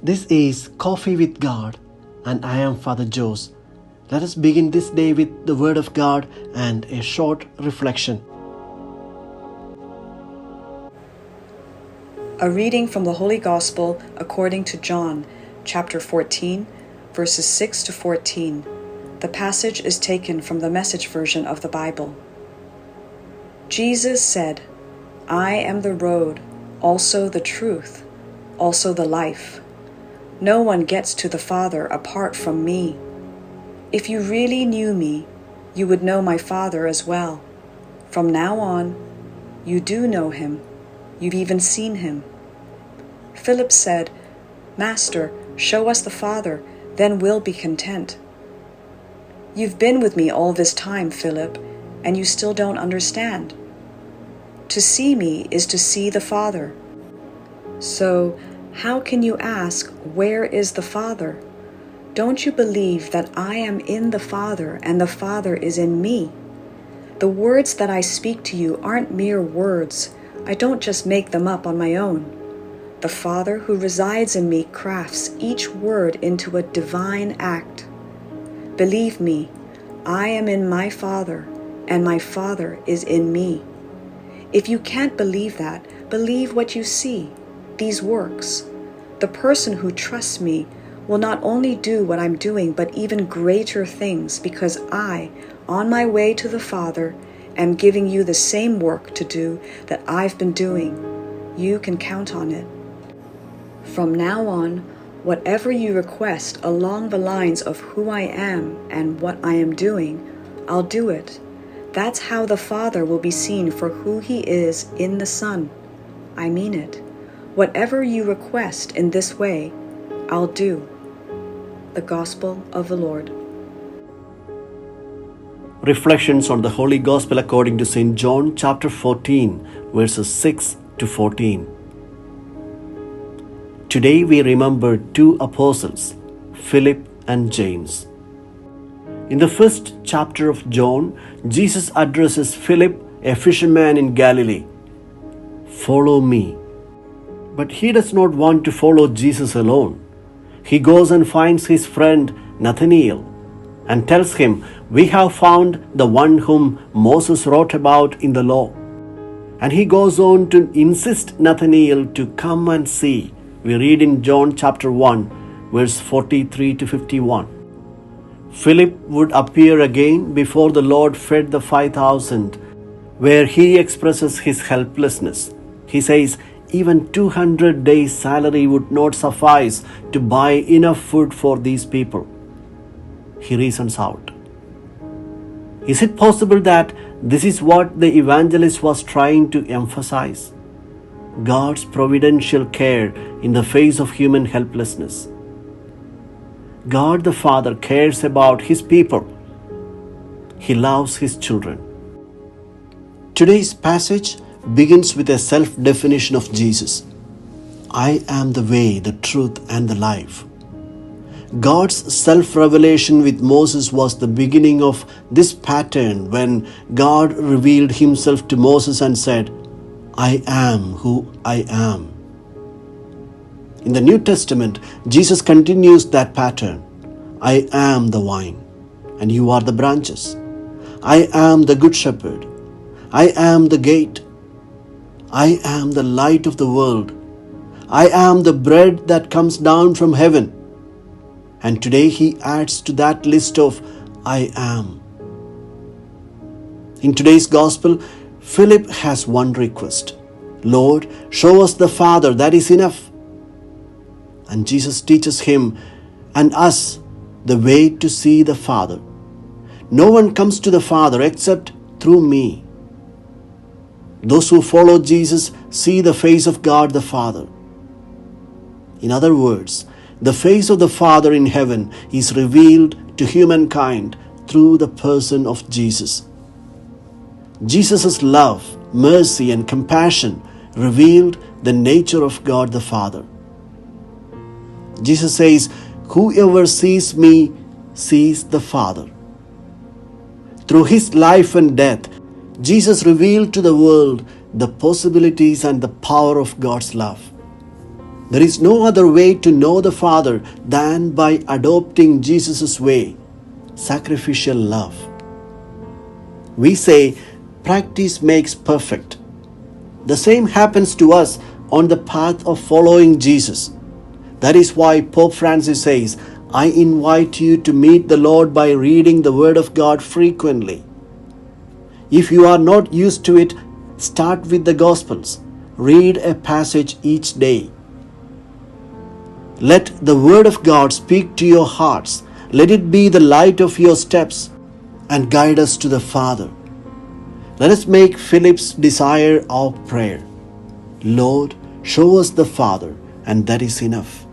This is Coffee with God, and I am Father Jose. Let us begin this day with the Word of God and a short reflection. A reading from the Holy Gospel according to John, chapter 14, verses 6 to 14. The passage is taken from the Message version of the Bible. Jesus said, "I am the road, also the truth, also the life. No one gets to the Father apart from me. If you really knew me, you would know my Father as well. From now on, you do know him. You've even seen him." Philip said, "Master, show us the Father, then we'll be content." "You've been with me all this time, Philip, and you still don't understand. To see me is to see the Father. So, how can you ask, 'Where is the Father?' Don't you believe that I am in the Father and the Father is in me? The words that I speak to you aren't mere words. I don't just make them up on my own. The Father who resides in me crafts each word into a divine act. Believe me, I am in my Father, and my Father is in me. If you can't believe that, believe what you see, these works. The person who trusts me will not only do what I'm doing, but even greater things, because I, on my way to the Father, am giving you the same work to do that I've been doing. You can count on it. From now on, whatever you request along the lines of who I am and what I am doing, I'll do it. That's how the Father will be seen for who he is in the Son. I mean it. Whatever you request in this way, I'll do." The Gospel of the Lord. Reflections on the Holy Gospel according to St. John chapter 14, verses 6 to 14. Today we remember two apostles, Philip and James. In the first chapter of John, Jesus addresses Philip, a fisherman in Galilee. "Follow me." But he does not want to follow Jesus alone. He goes and finds his friend Nathanael and tells him, "We have found the one whom Moses wrote about in the law." And he goes on to insist Nathanael to come and see. We read in John chapter 1, verse 43 to 51. Philip would appear again before the Lord fed the 5,000, where he expresses his helplessness. He says, even 200 days' salary would not suffice to buy enough food for these people. He reasons out. Is it possible that this is what the evangelist was trying to emphasize? God's providential care in the face of human helplessness. God the Father cares about his people. He loves his children. Today's passage begins with a self-definition of Jesus. "I am the way, the truth, and the life." God's self-revelation with Moses was the beginning of this pattern when God revealed himself to Moses and said, "I am who I am." In the New Testament, Jesus continues that pattern. "I am the vine, and you are the branches. I am the good shepherd. I am the gate. I am the light of the world. I am the bread that comes down from heaven." And today he adds to that list of "I am." In today's gospel, Philip has one request. "Lord, show us the Father, that is enough." And Jesus teaches him and us the way to see the Father. "No one comes to the Father except through me." Those who follow Jesus see the face of God the Father. In other words, the face of the Father in heaven is revealed to humankind through the person of Jesus. Jesus' love, mercy, and compassion revealed the nature of God the Father. Jesus says, "Whoever sees me sees the Father." Through his life and death, Jesus revealed to the world the possibilities and the power of God's love. There is no other way to know the Father than by adopting Jesus' way, sacrificial love. We say, practice makes perfect. The same happens to us on the path of following Jesus. That is why Pope Francis says, I invite you to meet the Lord by reading the Word of God frequently. If you are not used to it, start with the Gospels. Read a passage each day. Let the Word of God speak to your hearts. Let it be the light of your steps and guide us to the Father. Let us make Philip's desire our prayer. Lord, show us the Father, and that is enough.